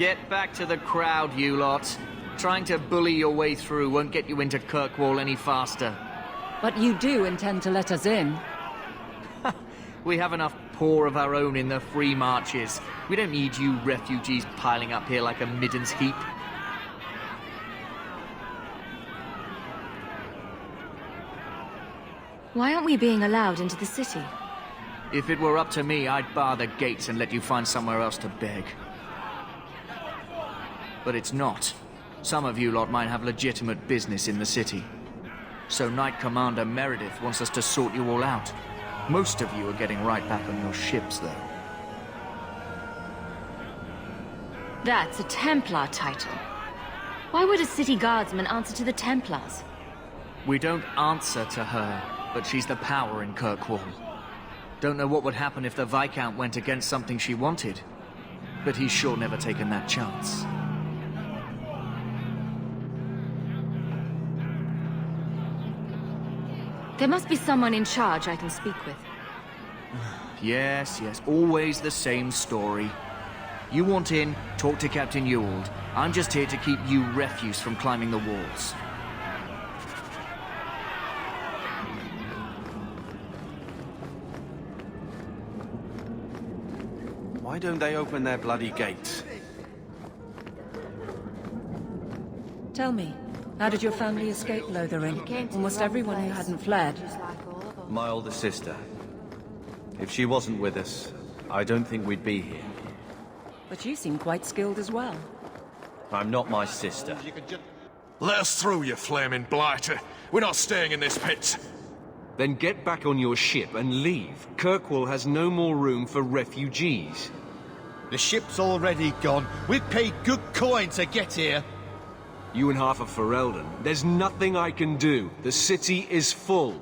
Get back to the crowd, you lot. Trying to bully your way through won't get you into Kirkwall any faster. But you do intend to let us in? We have enough poor of our own in the free marches. We don't need you refugees piling up here like a middens heap. Why aren't we being allowed into the city? If it were up to me, I'd bar the gates and let you find somewhere else to beg. But it's not. Some of you lot might have legitimate business in the city. So Knight Commander Meredith wants us to sort you all out. Most of you are getting right back on your ships, though. That's a Templar title. Why would a city guardsman answer to the Templars? We don't answer to her, but she's the power in Kirkwall. Don't know what would happen if the Viscount went against something she wanted, but he's sure never taken that chance. There must be someone in charge I can speak with. Yes, always the same story. You want in, talk to Captain Ewald. I'm just here to keep you refuse from climbing the walls. Why don't they open their bloody gates? Tell me, how did your family escape Lothering? Almost everyone who hadn't fled. My older sister. If she wasn't with us, I don't think we'd be here. But you seem quite skilled as well. I'm not my sister. Let us through, you flaming blighter. We're not staying in this pit. Then get back on your ship and leave. Kirkwall has no more room for refugees. The ship's already gone. We've paid good coin to get here. You and half of Ferelden. There's nothing I can do. The city is full.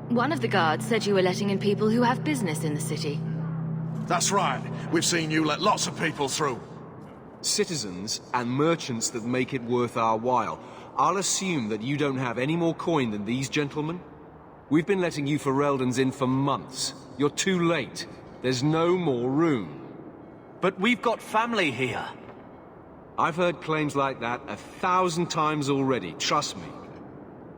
One of the guards said you were letting in people who have business in the city. That's right. We've seen you let lots of people through. Citizens and merchants that make it worth our while. I'll assume that you don't have any more coin than these gentlemen. We've been letting you Fereldans in for months. You're too late. There's no more room. But we've got family here. I've heard claims like that 1,000 times already, trust me.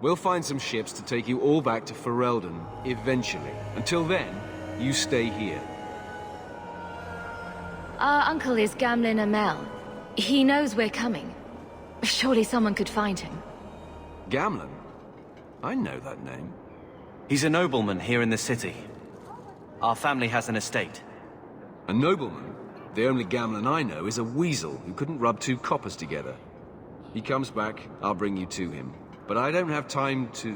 We'll find some ships to take you all back to Ferelden, eventually. Until then, you stay here. Our uncle is Gamlin Amel. He knows we're coming. Surely someone could find him. Gamlin? I know that name. He's a nobleman here in the city. Our family has an estate. A nobleman? The only Gamlin I know is a weasel who couldn't rub two coppers together. He comes back, I'll bring you to him. But I don't have time to...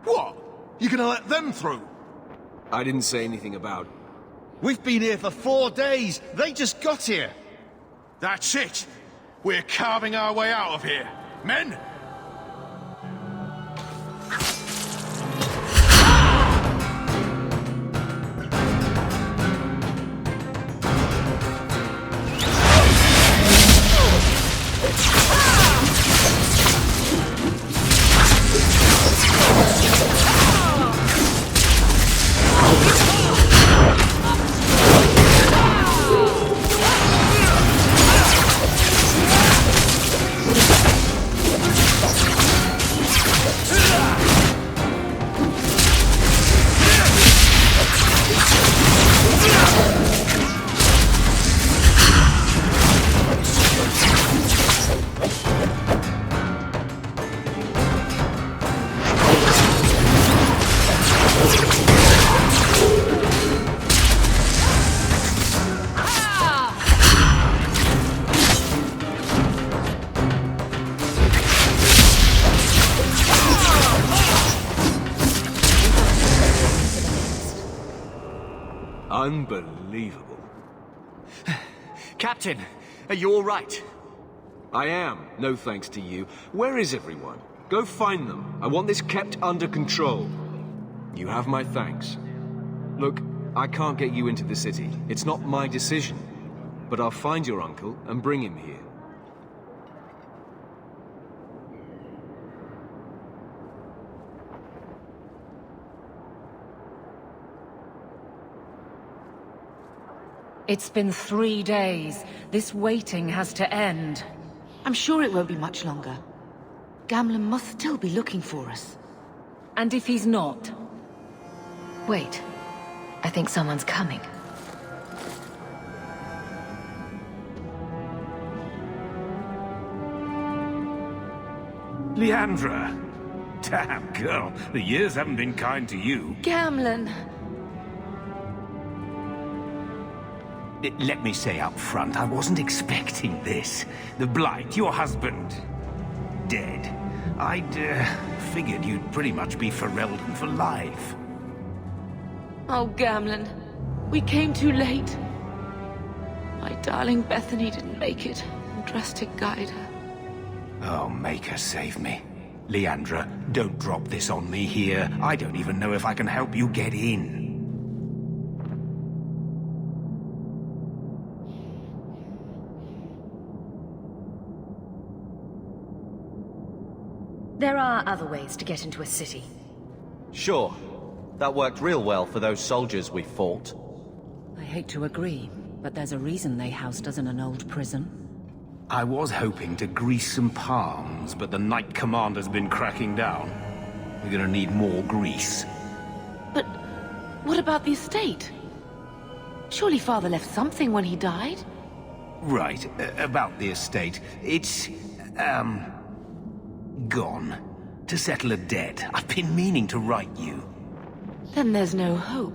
What? You gonna let them through? I didn't say anything about... We've been here for 4 days. They just got here. That's it. We're carving our way out of here. Men, Unbelievable. Captain, are you all right? I am, no thanks to you. Where is everyone? Go find them. I want this kept under control. You have my thanks. Look, I can't get you into the city. It's not my decision. But I'll find your uncle and bring him here. It's been 3 days. This waiting has to end. I'm sure it won't be much longer. Gamlen must still be looking for us. And if he's not? Wait. I think someone's coming. Leandra! Damn, girl, the years haven't been kind to you. Gamlen! Let me say up front, I wasn't expecting this. The Blight, your husband, dead. I'd figured you'd pretty much be Ferelden for life. Oh, Gamlen. We came too late. My darling Bethany didn't make it, and Drastic guide her. Oh, make her save me. Leandra, don't drop this on me here. I don't even know if I can help you get in. There are other ways to get into a city. Sure. That worked real well for those soldiers we fought. I hate to agree, but there's a reason they housed us in an old prison. I was hoping to grease some palms, but the Knight Commander's been cracking down. We're gonna need more grease. But what about the estate? Surely Father left something when he died? Right, about the estate. It's, gone. To settle a debt. I've been meaning to write you. Then there's no hope.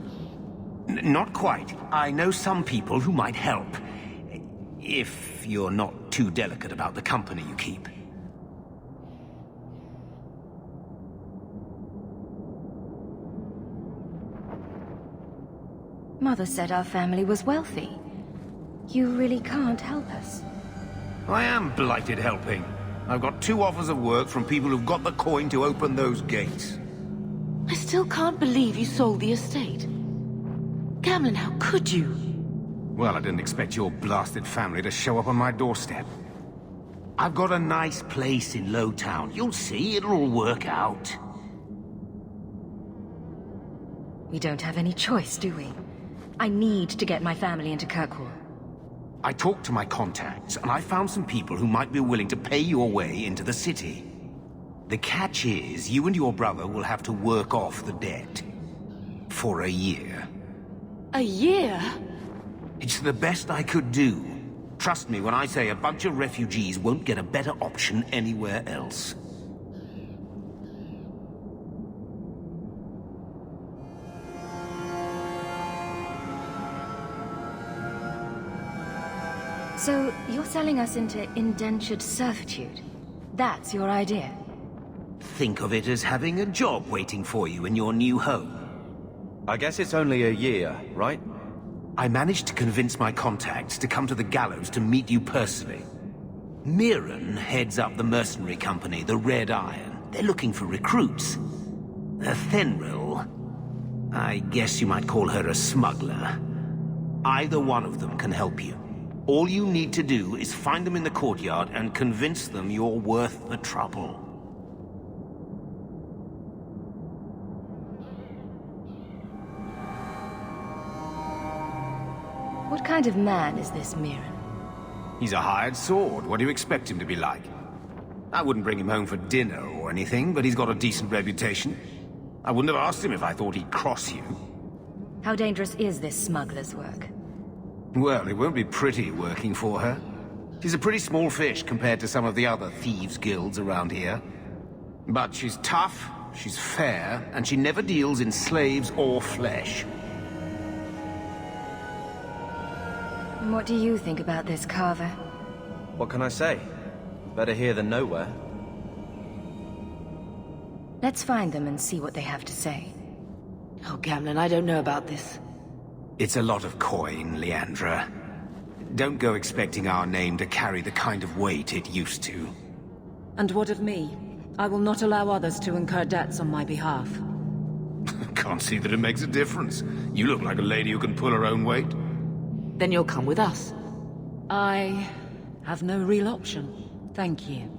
Not quite. I know some people who might help. If you're not too delicate about the company you keep. Mother said our family was wealthy. You really can't help us. I am blighted helping. I've got 2 offers of work from people who've got the coin to open those gates. I still can't believe you sold the estate. Gamlen, how could you? Well, I didn't expect your blasted family to show up on my doorstep. I've got a nice place in Lowtown. You'll see, it'll all work out. We don't have any choice, do we? I need to get my family into Kirkwall. I talked to my contacts, and I found some people who might be willing to pay your way into the city. The catch is, you and your brother will have to work off the debt. For a year. A year? It's the best I could do. Trust me when I say a bunch of refugees won't get a better option anywhere else. So, you're selling us into indentured servitude? That's your idea? Think of it as having a job waiting for you in your new home. I guess it's only a year, right? I managed to convince my contacts to come to the gallows to meet you personally. Mirren heads up the mercenary company, the Red Iron. They're looking for recruits. Fenrir, I guess you might call her a smuggler. Either one of them can help you. All you need to do is find them in the courtyard and convince them you're worth the trouble. What kind of man is this Mirren? He's a hired sword. What do you expect him to be like? I wouldn't bring him home for dinner or anything, but he's got a decent reputation. I wouldn't have asked him if I thought he'd cross you. How dangerous is this smuggler's work? Well, it won't be pretty working for her. She's a pretty small fish compared to some of the other thieves' guilds around here. But she's tough, she's fair, and she never deals in slaves or flesh. And what do you think about this, Carver? What can I say? Better here than nowhere. Let's find them and see what they have to say. Oh, Gamlen, I don't know about this. It's a lot of coin, Leandra. Don't go expecting our name to carry the kind of weight it used to. And what of me? I will not allow others to incur debts on my behalf. Can't see that it makes a difference. You look like a lady who can pull her own weight. Then you'll come with us. I have no real option. Thank you.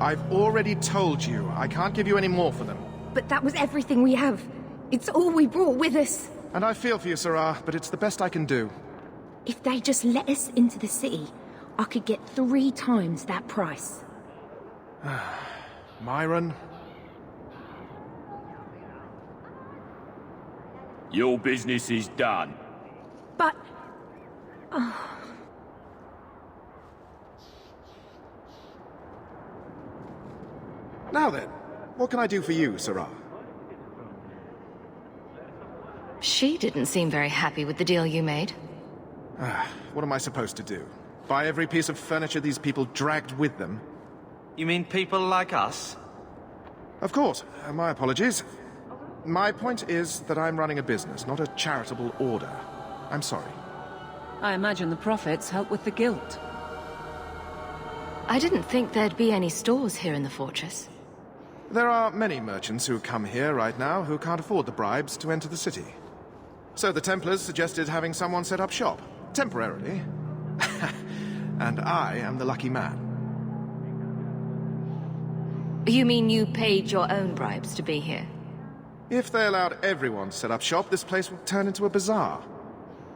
I've already told you, I can't give you any more for them. But that was everything we have. It's all we brought with us. And I feel for you, Sarah, but it's the best I can do. If they just let us into the city, I could get 3 times that price. Myron? Your business is done. But... Now then, what can I do for you, Sarah? She didn't seem very happy with the deal you made. What am I supposed to do? Buy every piece of furniture these people dragged with them? You mean people like us? Of course. My apologies. My point is that I'm running a business, not a charitable order. I'm sorry. I imagine the profits help with the guilt. I didn't think there'd be any stores here in the fortress. There are many merchants who come here right now who can't afford the bribes to enter the city. So the Templars suggested having someone set up shop, temporarily. And I am the lucky man. You mean you paid your own bribes to be here? If they allowed everyone to set up shop, this place would turn into a bazaar.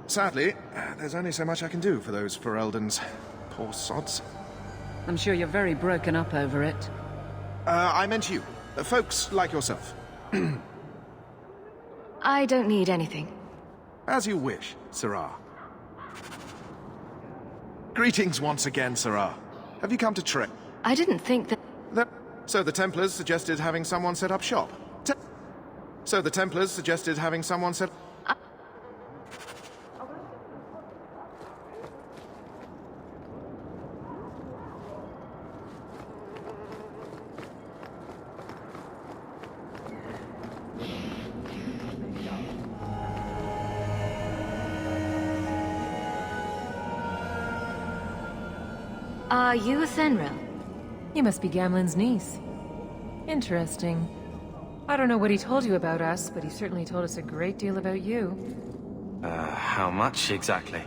Sadly, there's only so much I can do for those Fereldans. Poor sods. I'm sure you're very broken up over it. I meant you. Folks like yourself. I don't need anything. As you wish, Sarah. Greetings once again, Sarah. Have you come to trade? I didn't think that... So the Templars suggested having someone set up shop. So the Templars suggested having someone set... Are you a Fenrir? You must be Gamlen's niece. Interesting. I don't know what he told you about us, but he certainly told us a great deal about you. How much exactly?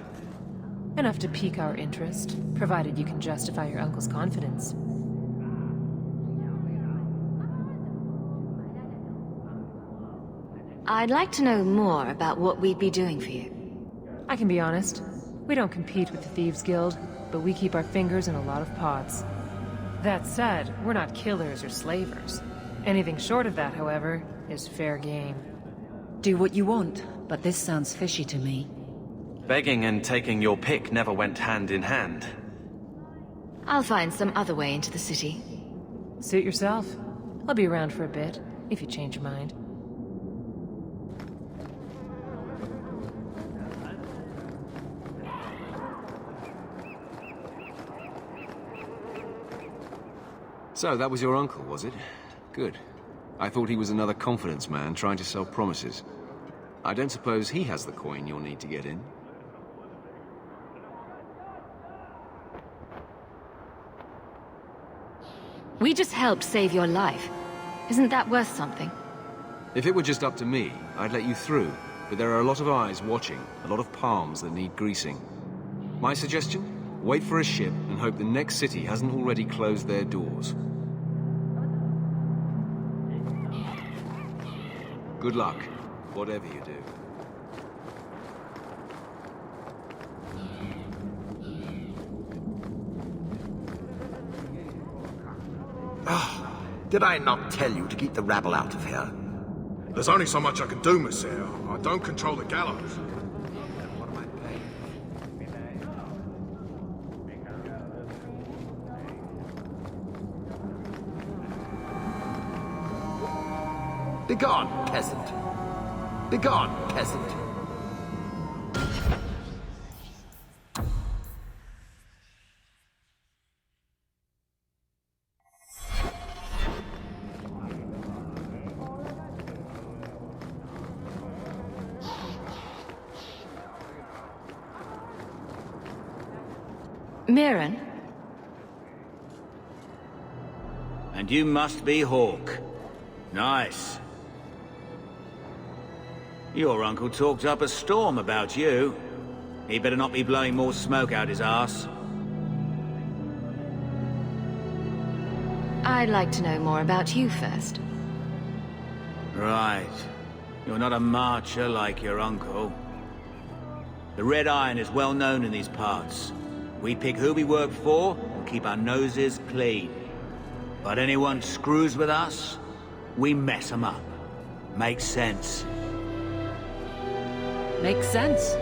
Enough to pique our interest, provided you can justify your uncle's confidence. I'd like to know more about what we'd be doing for you. I can be honest. We don't compete with the Thieves Guild, but we keep our fingers in a lot of pots. That said, we're not killers or slavers. Anything short of that, however, is fair game. Do what you want, but this sounds fishy to me. Begging and taking your pick never went hand in hand. I'll find some other way into the city. Suit yourself. I'll be around for a bit, if you change your mind. So, that was your uncle, was it? Good. I thought he was another confidence man trying to sell promises. I don't suppose he has the coin you'll need to get in. We just helped save your life. Isn't that worth something? If it were just up to me, I'd let you through. But there are a lot of eyes watching, a lot of palms that need greasing. My suggestion? Wait for a ship and hope the next city hasn't already closed their doors. Good luck, whatever you do. Did I not tell you to keep the rabble out of here? There's only so much I can do, Monsieur. I don't control the gallows. What am I paying? Begone, peasant. Begone, peasant. Mirren? And you must be Hawk. Nice. Your uncle talked up a storm about you. He better not be blowing more smoke out his arse. I'd like to know more about you first. Right. You're not a marcher like your uncle. The Red Iron is well known in these parts. We pick who we work for and keep our noses clean. But anyone screws with us, we mess them up. Makes sense. Makes sense.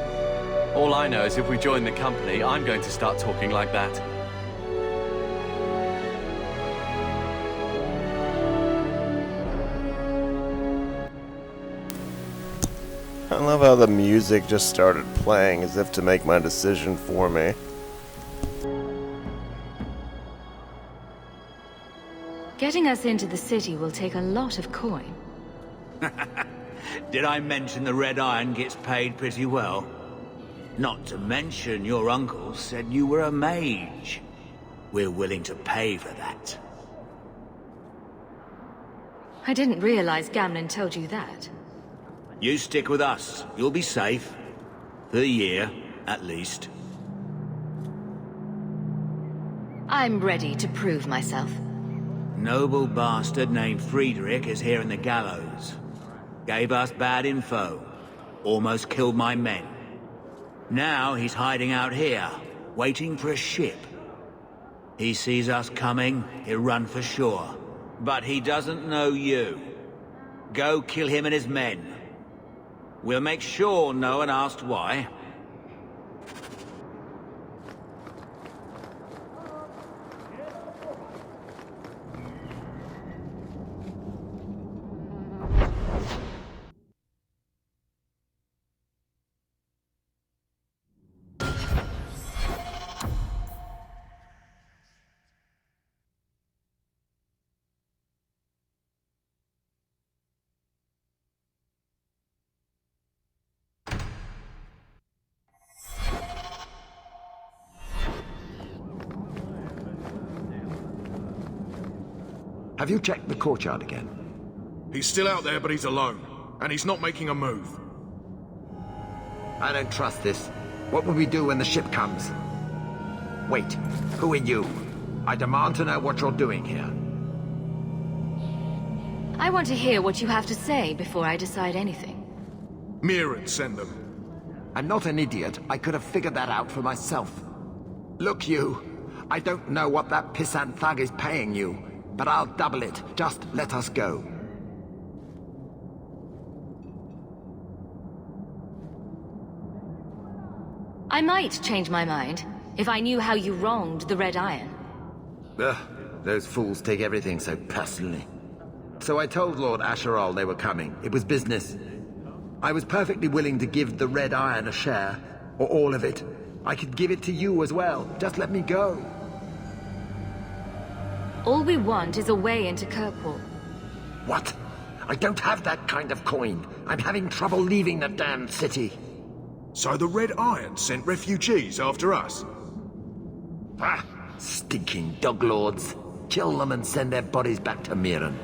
All I know is if we join the company, I'm going to start talking like that. I love how the music just started playing as if to make my decision for me. Getting us into the city will take a lot of coin. Did I mention the Red Iron gets paid pretty well? Not to mention your uncle said you were a mage. We're willing to pay for that. I didn't realize Gamlin told you that. You stick with us. You'll be safe. For a year, at least. I'm ready to prove myself. Noble bastard named Friedrich is here in the gallows. Gave us bad info. Almost killed my men. Now he's hiding out here, waiting for a ship. He sees us coming, he'll run for shore. But he doesn't know you. Go kill him and his men. We'll make sure no one asked why. Have you checked the courtyard again? He's still out there, but he's alone. And he's not making a move. I don't trust this. What will we do when the ship comes? Wait, who are you? I demand to know what you're doing here. I want to hear what you have to say before I decide anything. Mirren sent them. I'm not an idiot. I could have figured that out for myself. Look, you. I don't know what that pissant thug is paying you, but I'll double it. Just let us go. I might change my mind if I knew how you wronged the Red Iron. Ugh, those fools take everything so personally. So I told Lord Asherall they were coming. It was business. I was perfectly willing to give the Red Iron a share, or all of it. I could give it to you as well. Just let me go. All we want is a way into Kirkwall. What? I don't have that kind of coin. I'm having trouble leaving the damned city. So the Red Iron sent refugees after us? Ah, stinking dog lords. Kill them and send their bodies back to Mirren.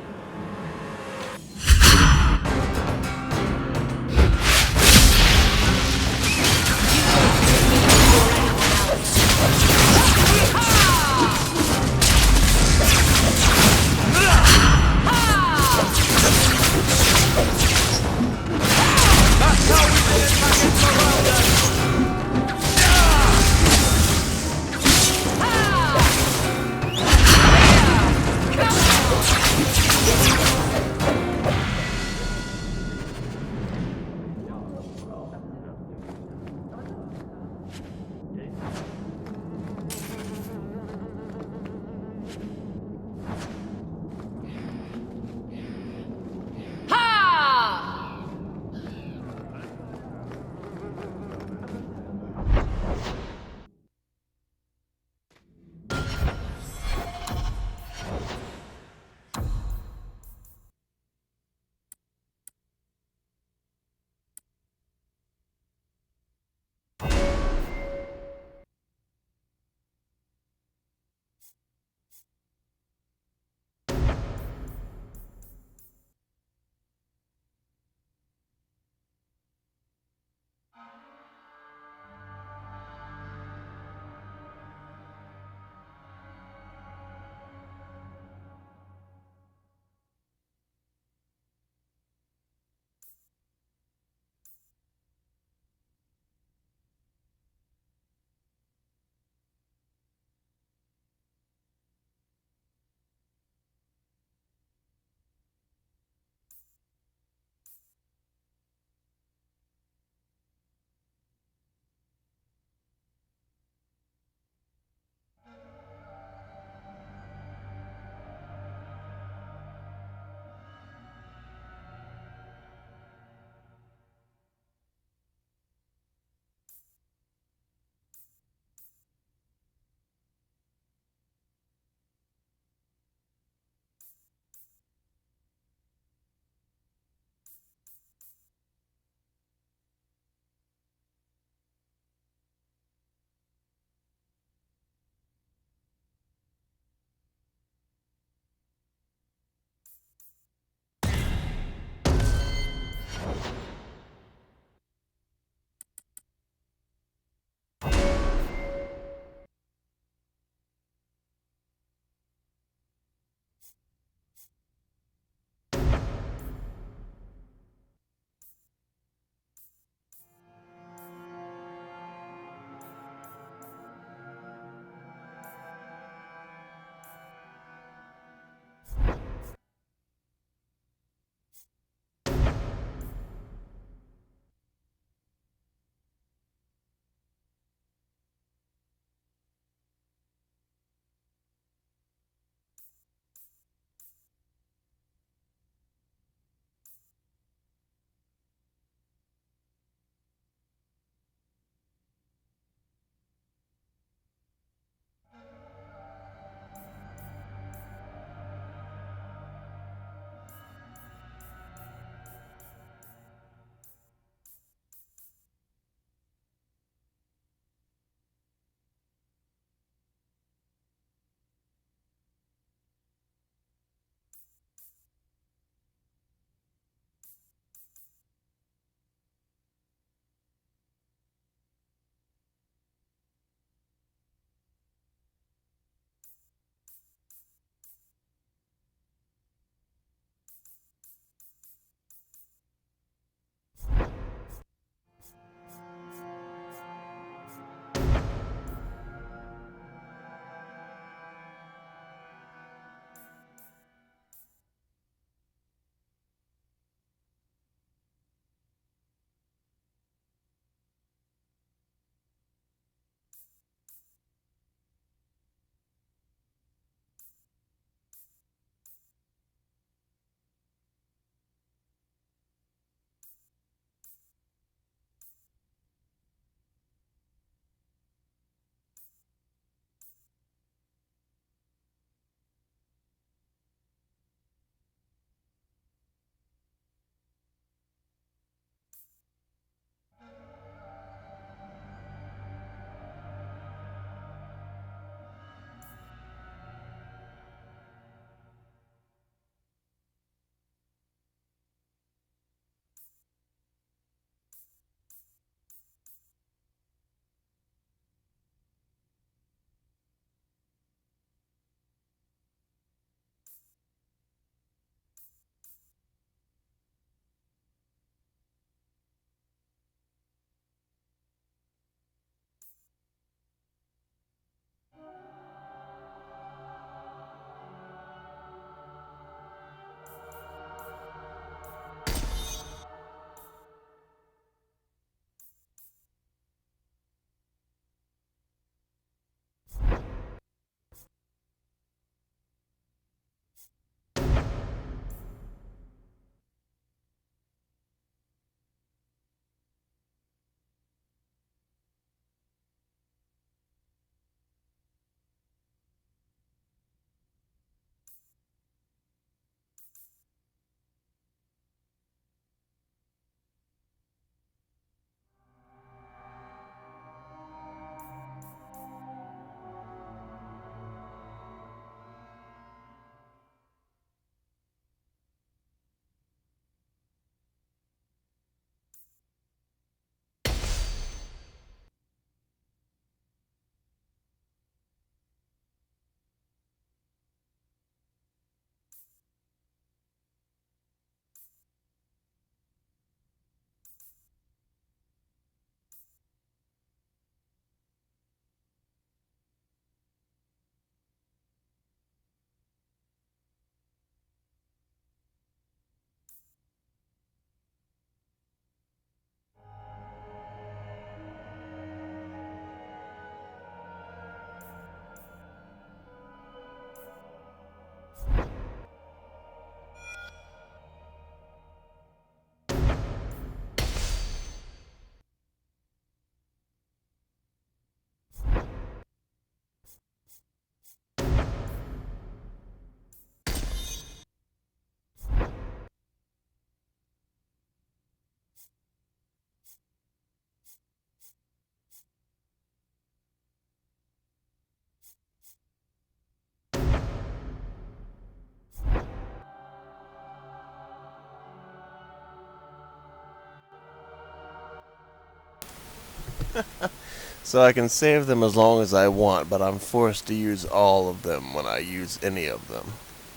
So I can save them as long as I want, but I'm forced to use all of them when I use any of them.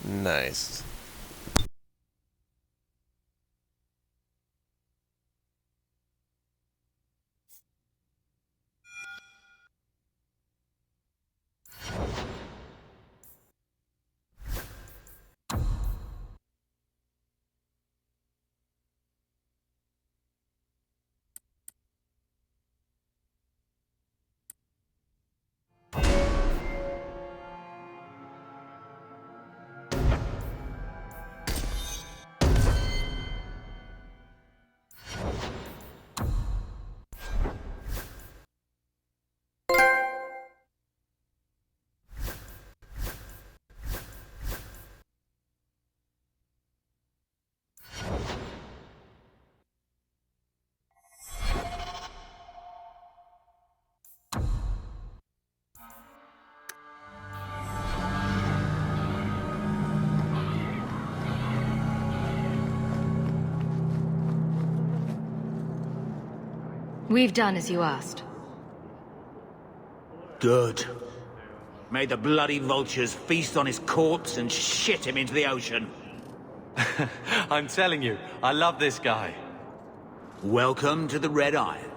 Nice. We've done as you asked. Good. May the bloody vultures feast on his corpse and shit him into the ocean. I'm telling you, I love this guy. Welcome to the Red Iron.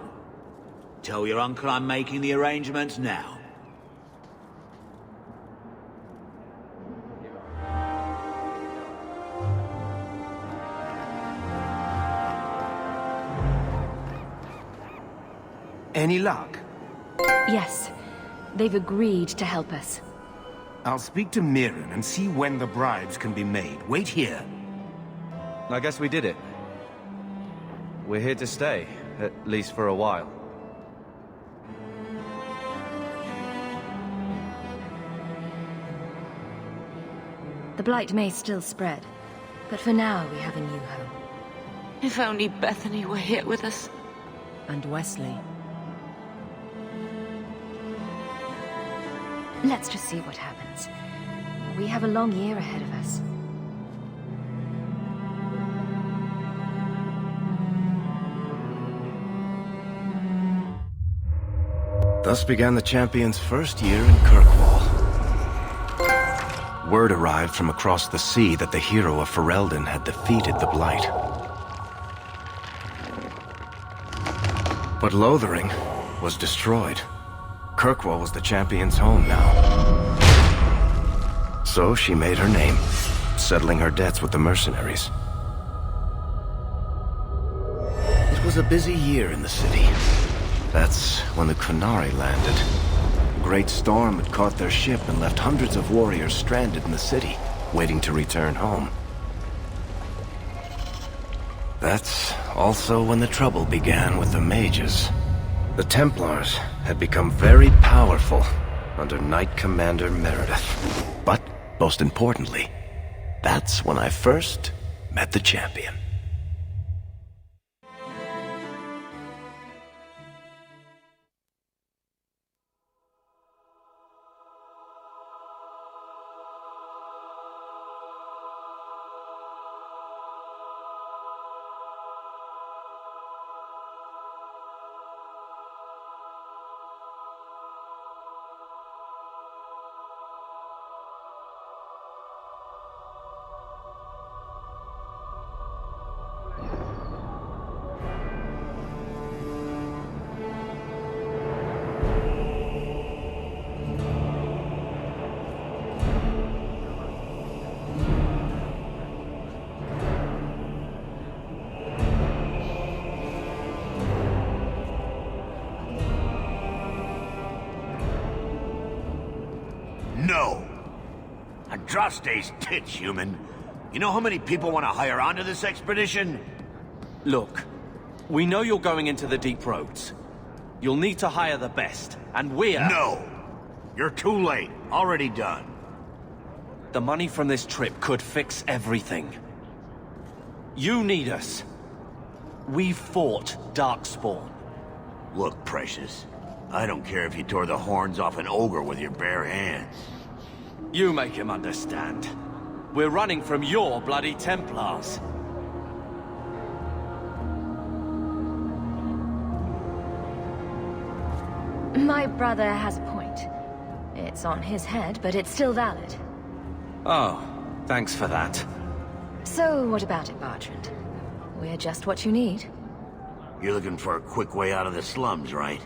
Tell your uncle I'm making the arrangements now. Any luck? Yes, they've agreed to help us. I'll speak to Mirren and see when the bribes can be made. Wait here. I guess we did it. We're here to stay, at least for a while. The Blight may still spread, but for now we have a new home. If only Bethany were here with us. And Wesley. Let's just see what happens. We have a long year ahead of us. Thus began the champion's first year in Kirkwall. Word arrived from across the sea that the hero of Ferelden had defeated the Blight. But Lothering was destroyed. Kirkwall was the champion's home now. So she made her name, settling her debts with the mercenaries. It was a busy year in the city. That's when the Kunari landed. A great storm had caught their ship and left hundreds of warriors stranded in the city, waiting to return home. That's also when the trouble began with the mages. The Templars had become very powerful under Knight Commander Meredith. But, most importantly, that's when I first met the champion. No. Andraste's tits, human. You know how many people want to hire onto this expedition? Look, we know you're going into the deep roads. You'll need to hire the best, and we're... No! You're too late. Already done. The money from this trip could fix everything. You need us. We fought Darkspawn. Look, Precious. I don't care if you tore the horns off an ogre with your bare hands. You make him understand. We're running from your bloody Templars. My brother has a point. It's on his head, but it's still valid. Oh, thanks for that. So, what about it, Bertrand? We're just what you need. You're looking for a quick way out of the slums, right?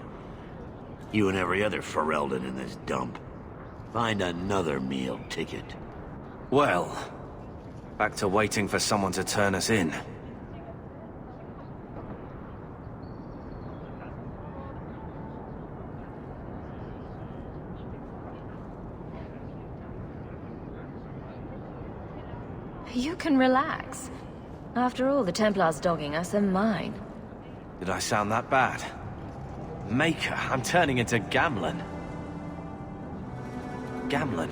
You and every other Ferelden in this dump. Find another meal ticket. Well, back to waiting for someone to turn us in. You can relax. After all, the Templars dogging us are mine. Did I sound that bad? Maker, I'm turning into Gamlen. Gamlen?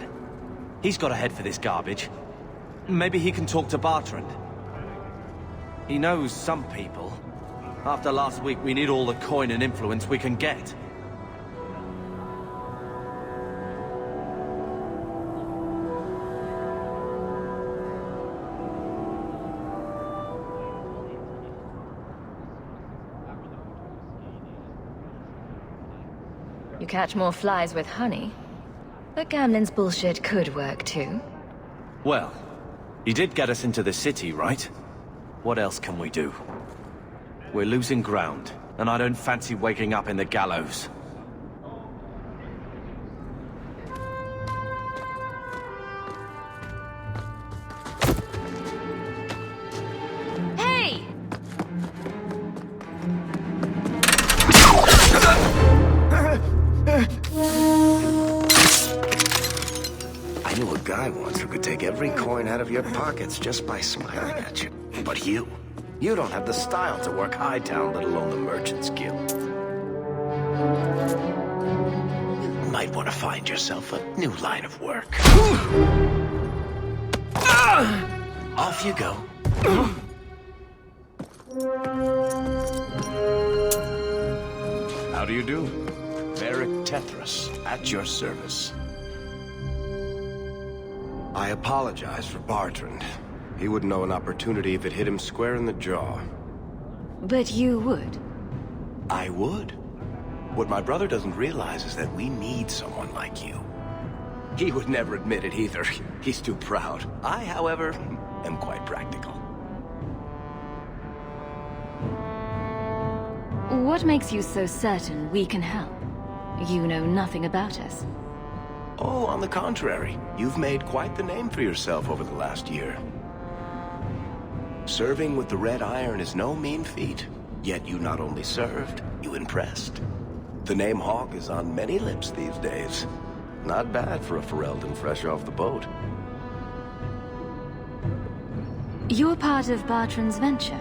He's got a head for this garbage. Maybe he can talk to Bertrand. He knows some people. After last week, we need all the coin and influence we can get. You catch more flies with honey. But Gamlen's bullshit could work too. Well, he did get us into the city, right? What else can we do? We're losing ground, and I don't fancy waking up in the gallows. Hey! I knew a guy once who could take every coin out of your pockets just by smiling at you. But you don't have the style to work Hightown, let alone the Merchants Guild. You might want to find yourself a new line of work. Off you go. How do you do? Merrick Tethras, at your service. I apologize for Bertrand. He wouldn't know an opportunity if it hit him square in the jaw. But you would. I would. What my brother doesn't realize is that we need someone like you. He would never admit it either. He's too proud. I, however, am quite practical. What makes you so certain we can help? You know nothing about us. Oh, on the contrary. You've made quite the name for yourself over the last year. Serving with the Red Iron is no mean feat. Yet you not only served, you impressed. The name Hawk is on many lips these days. Not bad for a Ferelden fresh off the boat. You're part of Bertrand's venture.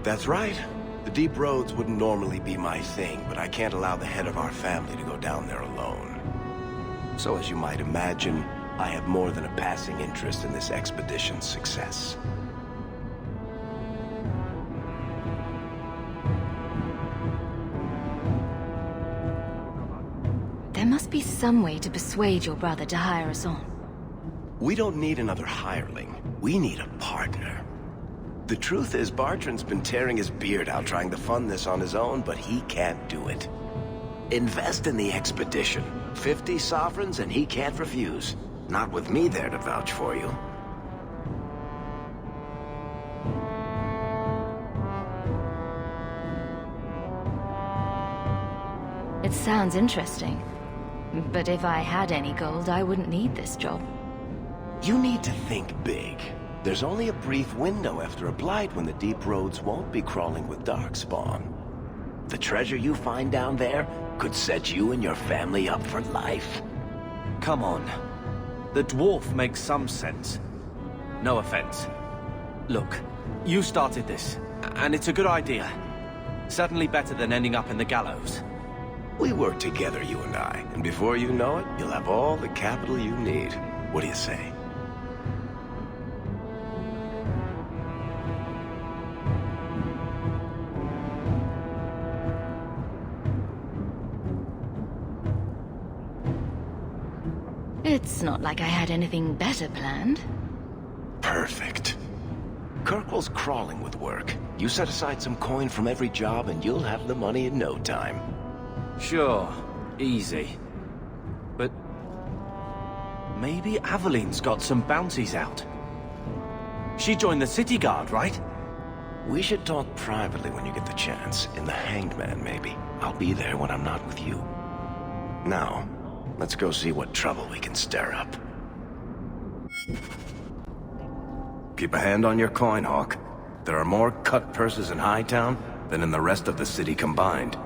That's right. The deep roads wouldn't normally be my thing, but I can't allow the head of our family to go down there alone. So as you might imagine, I have more than a passing interest in this expedition's success. There must be some way to persuade your brother to hire us on. We don't need another hireling. We need a partner. The truth is, Bertrand's been tearing his beard out trying to fund this on his own, but he can't do it. Invest in the expedition. 50 sovereigns and he can't refuse. Not with me there to vouch for you. It sounds interesting. But if I had any gold, I wouldn't need this job. You need to think big. There's only a brief window after a blight when the deep roads won't be crawling with darkspawn. The treasure you find down there could set you and your family up for life. Come on. The dwarf makes some sense. No offense. Look, you started this, and it's a good idea. Certainly better than ending up in the gallows. We work together, you and I, and before you know it, you'll have all the capital you need. What do you say? It's not like I had anything better planned. Perfect. Kirkwall's crawling with work. You set aside some coin from every job and you'll have the money in no time. Sure. easy. But maybe Aveline's got some bounties out. She joined the city guard, right? We should talk privately when you get the chance. In the Hanged Man, maybe. I'll be there when I'm not with you. Now, let's go see what trouble we can stir up. Keep a hand on your coin, Hawk. There are more cut purses in Hightown than in the rest of the city combined.